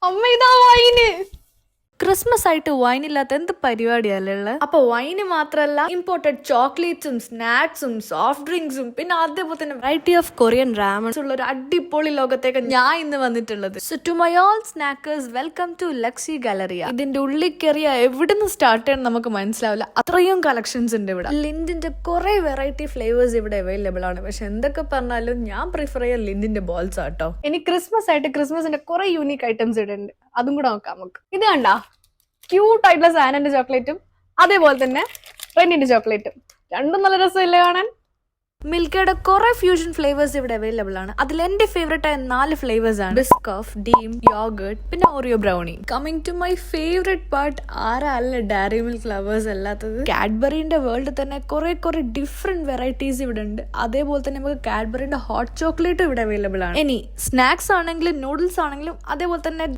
അമ്മ ഇതാ wine. Christmas ആയിട്ട് വൈൻ ഇല്ലാത്ത എന്ത് പരിപാടിയല്ലേ ഉള്ളത്? അപ്പൊ വൈന് മാത്രല്ല, ഇമ്പോർട്ടഡ് ചോക്ലേറ്റ്സും സ്നാക്സും സോഫ്റ്റ് ഡ്രിങ്ക്സും പിന്നെ അതേപോലെ തന്നെ വെറൈറ്റി ഓഫ് കൊറിയൻ റാമൻസ് ഉള്ള ഒരു അടിപൊളി ലോകത്തേക്ക് ഞാൻ ഇന്ന് വന്നിട്ടുള്ളത്. So to my all snackers, welcome to Luxi Galleria. ഇതിന്റെ ഉള്ളിൽ കയറിയ എവിടുന്ന് സ്റ്റാർട്ട് ചെയ്യണം നമുക്ക് മനസ്സിലാവില്ല, അത്രയും കളക്ഷൻസ് ഉണ്ട് ഇവിടെ. ലിൻഡിന്റെ കുറെ വെറൈറ്റി ഫ്ലേവേഴ്സ് ഇവിടെ അവൈലബിൾ ആണ്. പക്ഷെ എന്തൊക്കെ പറഞ്ഞാലും ഞാൻ പ്രിഫർ ചെയ്യാൻ ലിൻഡിന്റെ ബോൾസ് ആട്ടോ. ഇനി ക്രിസ്മസ് ആയിട്ട് ക്രിസ്മസിന്റെ കുറെ യൂണീക് ഐറ്റംസ് ഇവിടെ ഉണ്ട്, അതും കൂടെ നോക്കാം നമുക്ക്. ഇത് കണ്ടാ ക്യൂട്ട് ആയിട്ടുള്ള സാനന്റെ ചോക്ലേറ്റും അതേപോലെ തന്നെ റെന്നിന്റെ ചോക്ലേറ്റും, രണ്ടും നല്ല രസമില്ലേ കാണാൻ. മിൽക്കയുടെ കുറെ ഫ്യൂഷൻ ഫ്ലേവേഴ്സ് ഇവിടെ അവൈലബിൾ ആണ്. അതിൽ എന്റെ ഫേവറേറ്റ് ആയ 4 ഫ്ലേവേഴ്സ് ആണ് ബിസ്കഫ്, ഡീം, യോഗർട്ട് പിന്നെ Oreo brownie. Coming to my favourite part, ആരല്ല ഡയറി മിൽക്ക് ലവേഴ്സ് അല്ലാത്തത്. കാഡ്ബറിന്റെ വേൾഡിൽ തന്നെ കുറെ ഡിഫറെന്റ് വെറൈറ്റീസ് ഇവിടെ ഉണ്ട്. അതേപോലെ തന്നെ നമുക്ക് കാഡ്ബറിന്റെ ഹോട്ട് ചോക്ലേറ്റും ഇവിടെ അവൈലബിൾ ആണ്. ഇനി സ്നാക്സ് ആണെങ്കിലും നൂഡിൽസ് ആണെങ്കിലും അതേപോലെ തന്നെ